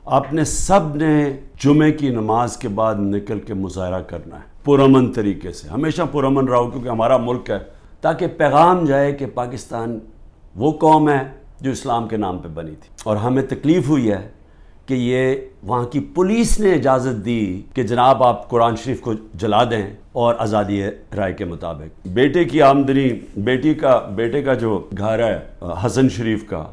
آپ نے سب نے جمعے کی نماز کے بعد نکل کے مظاہرہ کرنا ہے پرامن طریقے سے، ہمیشہ پرامن رہو، کیونکہ ہمارا ملک ہے، تاکہ پیغام جائے کہ پاکستان وہ قوم ہے جو اسلام کے نام پہ بنی تھی، اور ہمیں تکلیف ہوئی ہے کہ یہ وہاں کی پولیس نے اجازت دی کہ جناب آپ قرآن شریف کو جلا دیں اور آزادی رائے کے مطابق بیٹے کی آمدنی، بیٹے کا جو گھر ہے حسن شریف کا،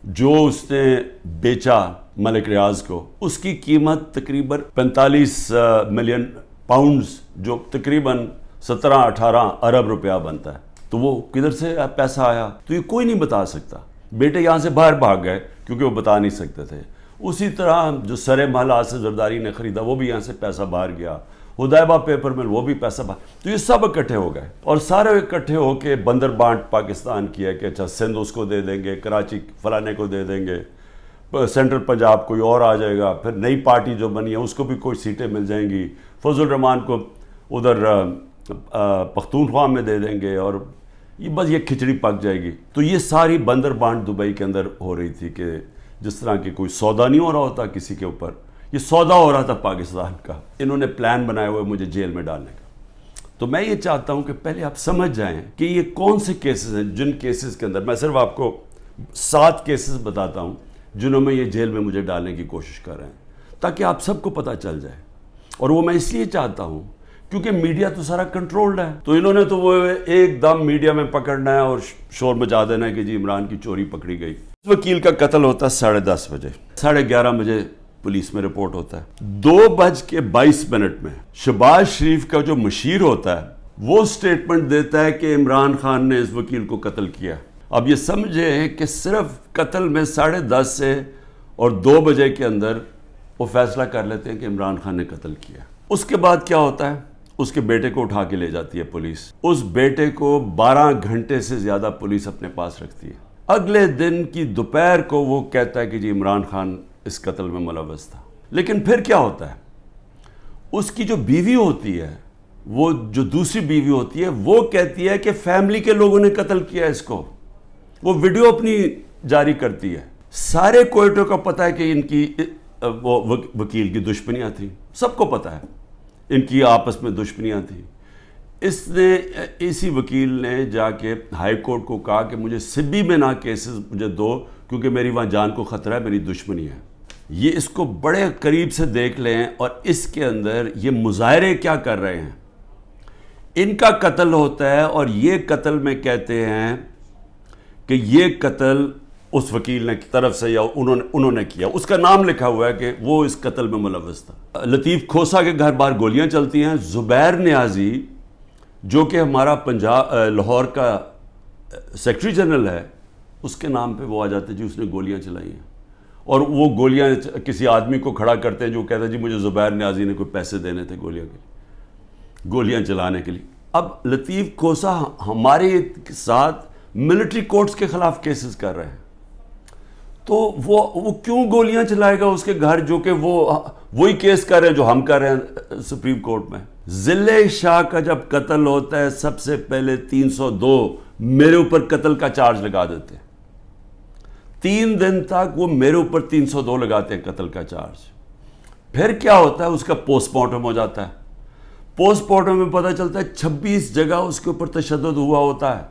جو اس نے بیچا ملک ریاض کو، اس کی قیمت تقریباً 45 ملین پاؤنڈز، جو تقریباً 17-18 ارب روپیہ بنتا ہے۔ تو وہ کدھر سے پیسہ آیا تو یہ کوئی نہیں بتا سکتا۔ بیٹے یہاں سے باہر بھاگ گئے کیونکہ وہ بتا نہیں سکتے تھے۔ اسی طرح جو سر محل آصف زرداری نے خریدا وہ بھی یہاں سے پیسہ باہر گیا، حدیبہ پیپر مل وہ بھی پیسہ باہر، تو یہ سب اکٹھے ہو گئے اور سارے اکٹھے ہو کے بندر بانٹ پاکستان کیا کہ اچھا سندھ اس کو دے دیں گے، کراچی فلانے کو دے دیں گے، سینٹرل پنجاب کوئی اور آ جائے گا، پھر نئی پارٹی جو بنی ہے اس کو بھی کوئی سیٹیں مل جائیں گی، فضل الرحمان کو ادھر پختونخوا میں دے دیں گے، اور یہ بس یہ کھچڑی پک جائے گی۔ تو یہ ساری بندر بانٹ دبئی کے اندر ہو رہی تھی کہ جس طرح کہ کوئی سودا نہیں ہو رہا ہوتا کسی کے اوپر، یہ سودا ہو رہا تھا پاکستان کا۔ انہوں نے پلان بنایا ہوئے مجھے جیل میں ڈالنے کا۔ تو میں یہ چاہتا ہوں کہ پہلے آپ سمجھ جائیں کہ یہ کون سے کیسز ہیں، جن کیسز کے اندر میں صرف آپ کو 7 کیسز بتاتا ہوں جنہوں میں یہ جیل میں مجھے ڈالنے کی کوشش کر رہے ہیں، تاکہ آپ سب کو پتہ چل جائے۔ اور وہ میں اس لیے چاہتا ہوں کیونکہ میڈیا تو سارا کنٹرولڈ ہے، تو انہوں نے تو وہ ایک دم میڈیا میں پکڑنا ہے اور شور مچا دینا ہے کہ جی عمران کی چوری پکڑی گئی۔ وکیل کا قتل ہوتا ہے 10:30 بجے، 11:30 بجے پولیس میں رپورٹ ہوتا ہے۔ 2:22 میں شہباز شریف کا جو مشیر ہوتا ہے وہ سٹیٹمنٹ دیتا ہے کہ عمران خان نے اس وکیل کو قتل کیا۔ اب یہ سمجھے کہ صرف قتل میں 10:30 سے اور 2 بجے کے اندر وہ فیصلہ کر لیتے ہیں کہ عمران خان نے قتل کیا۔ اس کے بعد کیا ہوتا ہے؟ اس کے بیٹے کو اٹھا کے لے جاتی ہے پولیس۔ اس بیٹے کو 12 گھنٹے سے زیادہ پولیس اپنے پاس رکھتی ہے۔ اگلے دن کی دوپہر کو وہ کہتا ہے کہ جی عمران خان اس قتل میں ملوث تھا۔ لیکن پھر کیا ہوتا ہے؟ اس کی جو بیوی ہوتی ہے، وہ جو دوسری بیوی ہوتی ہے، وہ کہتی ہے کہ فیملی کے لوگوں نے قتل کیا اس کو۔ وہ ویڈیو اپنی جاری کرتی ہے۔ سارے کوئٹوں کا پتہ ہے کہ ان کی وہ وکیل کی دشمنیاں تھیں، سب کو پتہ ہے ان کی آپس میں دشمنیاں تھیں۔ اسی وکیل نے جا کے ہائی کورٹ کو کہا کہ مجھے سبی میں نہ کیسز مجھے دو، کیونکہ میری وہاں جان کو خطرہ ہے، میری دشمنی ہے۔ یہ اس کو بڑے قریب سے دیکھ لیں، اور اس کے اندر یہ مظاہرے کیا کر رہے ہیں۔ ان کا قتل ہوتا ہے اور یہ قتل میں کہتے ہیں کہ یہ قتل اس وکیل نے کی طرف سے یا انہوں نے کیا، اس کا نام لکھا ہوا ہے کہ وہ اس قتل میں ملوث تھا۔ لطیف کھوسا کے گھر باہر گولیاں چلتی ہیں۔ زبیر نیازی جو کہ ہمارا لاہور کا سیکرٹری جنرل ہے، اس کے نام پہ وہ آ جاتے جی اس نے گولیاں چلائی ہیں، اور وہ گولیاں کسی آدمی کو کھڑا کرتے ہیں جو کہتا ہے جی مجھے زبیر نیازی نے کوئی پیسے دینے تھے گولیاں چلانے کے لیے۔ اب لطیف کھوسا ہمارے ساتھ ملٹری کورٹس کے خلاف کیسز کر رہے ہیں، تو وہ کیوں گولیاں چلائے گا اس کے گھر، جو کہ وہی کیس کر رہے ہیں جو ہم کر رہے ہیں سپریم کورٹ میں۔ ضلع شاہ کا جب قتل ہوتا ہے، سب سے پہلے 302 میرے اوپر قتل کا چارج لگا دیتے ہیں۔ 3 دن تک وہ میرے اوپر 302 لگاتے ہیں قتل کا چارج۔ پھر کیا ہوتا ہے؟ اس کا پوسٹ مارٹم ہو جاتا ہے۔ پوسٹ مارٹم میں پتہ چلتا ہے 26 جگہ اس کے اوپر تشدد ہوا ہوتا ہے۔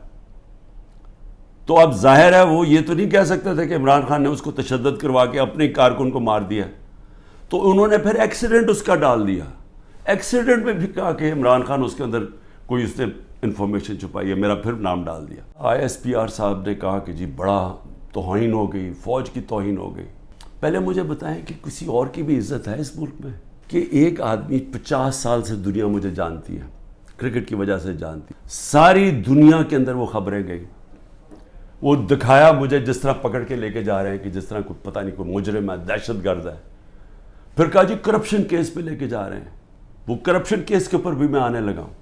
تو اب ظاہر ہے وہ یہ تو نہیں کہہ سکتے تھے کہ عمران خان نے اس کو تشدد کروا کے اپنے کارکن کو مار دیا، تو انہوں نے پھر ایکسیڈنٹ اس کا ڈال دیا۔ ایکسیڈنٹ میں بھی کہا کہ عمران خان اس کے اندر کوئی اس نے انفارمیشن چھپائی ہے، میرا پھر نام ڈال دیا۔ ISPR صاحب نے کہا کہ جی بڑا توہین ہو گئی، فوج کی توہین ہو گئی۔ پہلے مجھے بتائیں کہ کسی اور کی بھی عزت ہے اس ملک میں؟ کہ ایک آدمی 50 سال سے دنیا مجھے جانتی ہے، کرکٹ کی وجہ سے جانتی ہے، ساری دنیا کے اندر وہ خبریں گئی، وہ دکھایا مجھے جس طرح پکڑ کے لے کے جا رہے ہیں کہ جس طرح کوئی پتہ نہیں کوئی مجرم ہے، دہشت گرد ہے۔ پھر کہا جی کرپشن کیس پہ لے کے جا رہے ہیں، وہ کرپشن کیس کے اوپر بھی میں آنے لگا ہوں۔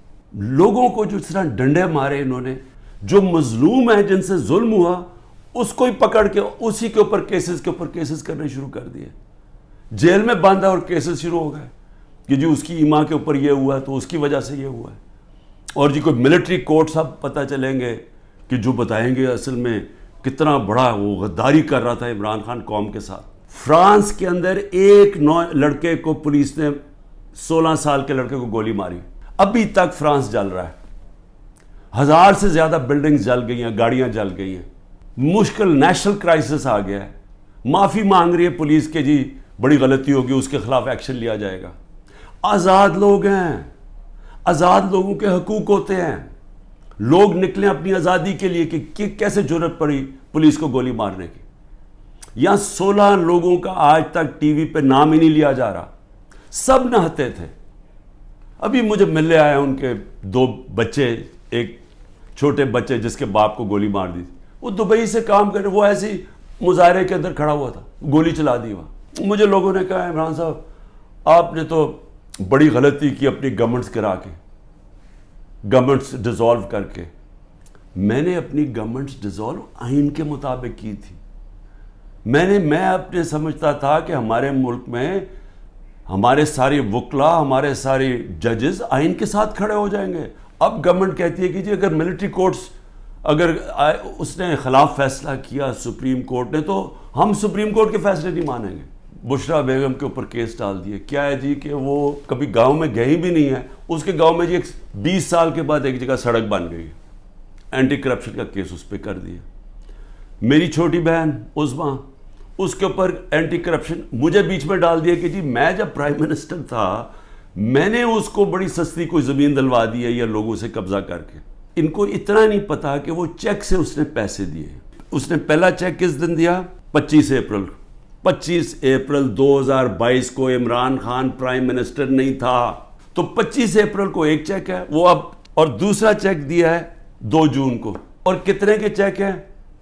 لوگوں کو جس طرح ڈنڈے مارے انہوں نے، جو مظلوم ہے جن سے ظلم ہوا اس کو ہی پکڑ کے اسی کے اوپر کیسز کرنے شروع کر دیے۔ جیل میں بند ہے اور کیسز شروع ہو گئے کہ جی اس کی ایما کے اوپر یہ ہوا ہے تو اس کی وجہ سے یہ ہوا ہے، اور جی کوئی ملٹری کورٹ صاحب پتہ چلیں گے کہ جو بتائیں گے اصل میں کتنا بڑا وہ غداری کر رہا تھا عمران خان قوم کے ساتھ۔ فرانس کے اندر ایک لڑکے کو پولیس نے 16 سال کے لڑکے کو گولی ماری. ابھی تک فرانس جل رہا ہے. 1000 سے زیادہ بلڈنگز جل گئی ہیں, گاڑیاں جل گئی ہیں. مشکل نیشنل کرائسس آ گیا ہے. معافی مانگ رہی ہے پولیس کہ جی بڑی غلطی ہوگی, اس کے خلاف ایکشن لیا جائے گا. آزاد لوگ ہیں, آزاد لوگوں کے حقوق ہوتے ہیں. لوگ نکلیں اپنی آزادی کے لیے کہ کیسے جرأت پڑی پولیس کو گولی مارنے کی. یہاں 16 لوگوں کا آج تک ٹی وی پہ نام ہی نہیں لیا جا رہا. سب نہتے تھے. ابھی مجھے ملنے آئے ان کے 2 بچے, ایک چھوٹے بچے جس کے باپ کو گولی مار دی. وہ دبئی سے کام کرے, وہ ایسے ہی مظاہرے کے اندر کھڑا ہوا تھا, گولی چلا دی وہاں. مجھے لوگوں نے کہا عمران صاحب آپ نے تو بڑی غلطی کی اپنی گورنمنٹس گرا کے, گورنمنٹس ڈیزالو کر کے. میں نے اپنی گورنمنٹس ڈیزالو آئین کے مطابق کی تھی. میں اپنے سمجھتا تھا کہ ہمارے ملک میں ہمارے سارے وکلا, ہمارے سارے ججز آئین کے ساتھ کھڑے ہو جائیں گے. اب گورنمنٹ کہتی ہے کہ جی اگر ملٹری کورٹس اگر اس نے خلاف فیصلہ کیا سپریم کورٹ نے, تو ہم سپریم کورٹ کے فیصلے نہیں مانیں گے. بشرا بیگم کے اوپر کیس ڈال دیے. کیا ہے جی کہ وہ کبھی گاؤں میں گئی بھی نہیں ہے. اس کے گاؤں میں جی 20 سال کے بعد ایک جگہ سڑک بن گئی. اینٹی کرپشن کا کیس اس پہ کر دیا. میری چھوٹی بہن عظمیٰ, اس کے اوپر اینٹی کرپشن مجھے بیچ میں ڈال دیا کہ جی میں جب پرائم منسٹر تھا میں نے اس کو بڑی سستی کوئی زمین دلوا دی ہے یا لوگوں سے قبضہ کر کے. ان کو اتنا نہیں پتا کہ وہ چیک سے اس نے پیسے دیے. اس نے پہلا چیک کس دن دیا؟ 25 اپریل 2022 کو. عمران خان پرائم منسٹر نہیں تھا, تو 25 اپریل کو ایک چیک ہے وہ اب, اور دوسرا چیک دیا ہے 2 جون کو. اور کتنے کے چیک ہیں؟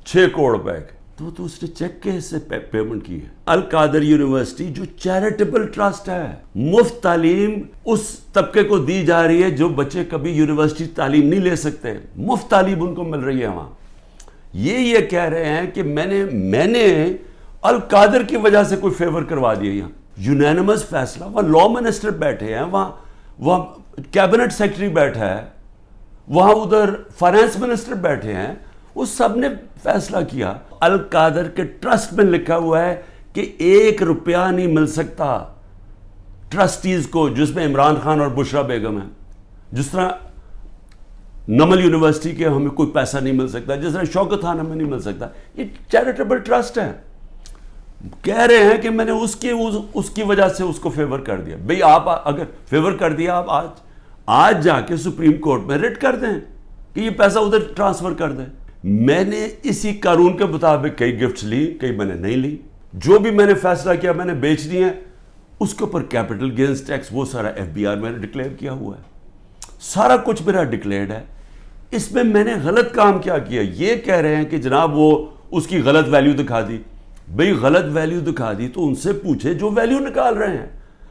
6 کروڑ روپے کے. تو اس نے چیک کے سے پیمنٹ کی ہے. القادر یونیورسٹی جو چیریٹیبل ٹرسٹ ہے, مفت تعلیم اس طبقے کو دی جا رہی ہے جو بچے کبھی یونیورسٹی تعلیم نہیں لے سکتے, مفت تعلیم ان کو مل رہی ہے وہاں. یہ کہہ رہے ہیں کہ میں نے القادر کی وجہ سے کوئی فیور کروا دیا. یہاں یونینمس فیصلہ, وہاں لا منسٹر بیٹھے ہیں, وہاں کیبنٹ سیکرٹری بیٹھا ہے, وہاں ادھر فائنانس منسٹر بیٹھے ہیں, وہ سب نے فیصلہ کیا. القادر کے ٹرسٹ میں لکھا ہوا ہے کہ 1 روپیہ نہیں مل سکتا ٹرسٹیز کو, جس میں عمران خان اور بشرا بیگم ہیں. جس طرح نمل یونیورسٹی کے ہمیں کوئی پیسہ نہیں مل سکتا, جس طرح شوکت خان ہمیں نہیں مل سکتا. یہ چیریٹیبل ٹرسٹ ہے. کہہ رہے ہیں کہ میں نے اس کی وجہ سے اس کو فیور کر دیا. بھئی آپ اگر فیور کر دیا, آپ آج جا کے سپریم کورٹ میں ریٹ کر دیں کہ یہ پیسہ ادھر ٹرانسفر کر دیں. میں نے اسی قانون کے مطابق کئی گفٹس لی, کئی میں نے نہیں لی. جو بھی میں نے فیصلہ کیا میں نے بیچ دی ہے, اس کے اوپر کیپٹل گینز ٹیکس وہ سارا FBR میں نے ڈکلیئر کیا ہوا ہے. سارا کچھ میرا ڈکلیئرڈ ہے. اس میں نے غلط کام کیا یہ کہہ رہے ہیں کہ جناب وہ اس کی غلط ویلیو دکھا دی. بھئی غلط ویلیو دکھا دی تو ان سے پوچھے جو ویلیو نکال رہے ہیں.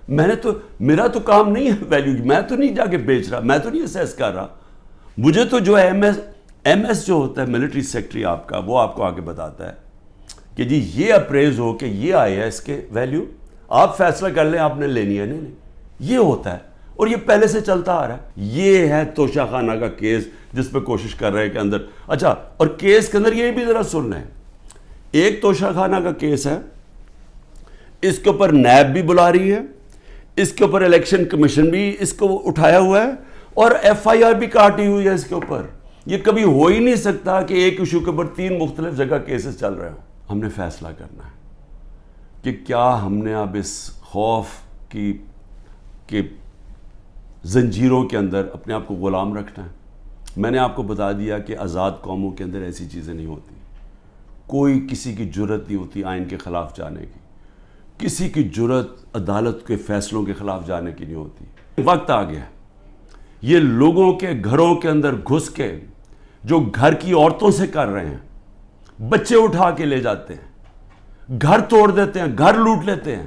میرا تو کام نہیں ہے ویلیو, میں تو نہیں جا کے بیچ رہا, میں تو نہیں اسیس کر رہا. مجھے تو جو ایم ایس جو ہوتا ہے ملٹری سیکٹری آپ کا, وہ آپ کو آگے بتاتا ہے کہ جی یہ اپریز ہو کہ یہ آئی ہے اس کے ویلیو, آپ فیصلہ کر لیں آپ نے لینی ہے. نہیں, یہ ہوتا ہے اور یہ پہلے سے چلتا آ رہا ہے. یہ ہے توشہ خانہ کا کیس جس پہ کوشش کر رہے ہیں کہ اندر. اچھا, اور کیس کے اندر یہ بھی ذرا سن لیں. ایک توشہ خانہ کا کیس ہے, اس کے اوپر نیب بھی بلا رہی ہے, اس کے اوپر الیکشن کمیشن بھی اس کو اٹھایا ہوا ہے, اور FIR بھی کاٹی ہوئی ہے اس کے اوپر. یہ کبھی ہو ہی نہیں سکتا کہ ایک ایشو کے اوپر 3 مختلف جگہ کیسز چل رہے ہوں. ہم نے فیصلہ کرنا ہے کہ کیا ہم نے اب اس خوف کی زنجیروں کے اندر اپنے آپ کو غلام رکھنا ہے. میں نے آپ کو بتا دیا کہ آزاد قوموں کے اندر ایسی چیزیں نہیں ہوتی. کوئی کسی کی جرت نہیں ہوتی آئین کے خلاف جانے کی, کسی کی جرت عدالت کے فیصلوں کے خلاف جانے کی نہیں ہوتی. وقت آ گیا یہ لوگوں کے گھروں کے اندر گھس کے جو گھر کی عورتوں سے کر رہے ہیں, بچے اٹھا کے لے جاتے ہیں, گھر توڑ دیتے ہیں, گھر لوٹ لیتے ہیں,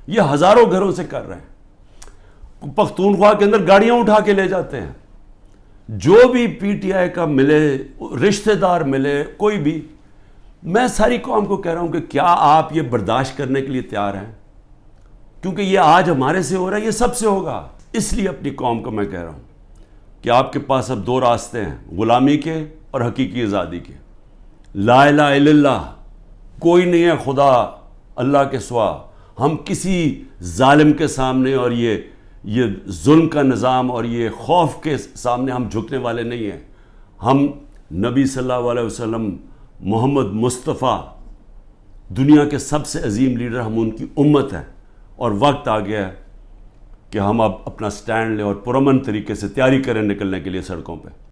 یہ ہزاروں گھروں سے کر رہے ہیں. پختونخوا کے اندر گاڑیاں اٹھا کے لے جاتے ہیں. جو بھی PTI کا ملے, رشتہ دار ملے, کوئی بھی, میں ساری قوم کو کہہ رہا ہوں کہ کیا آپ یہ برداشت کرنے کے لیے تیار ہیں؟ کیونکہ یہ آج ہمارے سے ہو رہا ہے, یہ سب سے ہوگا. اس لیے اپنی قوم کو میں کہہ رہا ہوں کہ آپ کے پاس اب 2 راستے ہیں, غلامی کے اور حقیقی آزادی کے. لا الہ الا اللہ, کوئی نہیں ہے خدا اللہ کے سوا ہم کسی ظالم کے سامنے اور یہ ظلم کا نظام اور یہ خوف کے سامنے ہم جھکنے والے نہیں ہیں. ہم نبی صلی اللہ علیہ وسلم محمد مصطفیٰ دنیا کے سب سے عظیم لیڈر، ہم ان کی امت ہیں، اور وقت آ گیا ہے کہ ہم اب اپنا سٹینڈ لیں اور پرامن طریقے سے تیاری کریں نکلنے کے لیے سڑکوں پہ.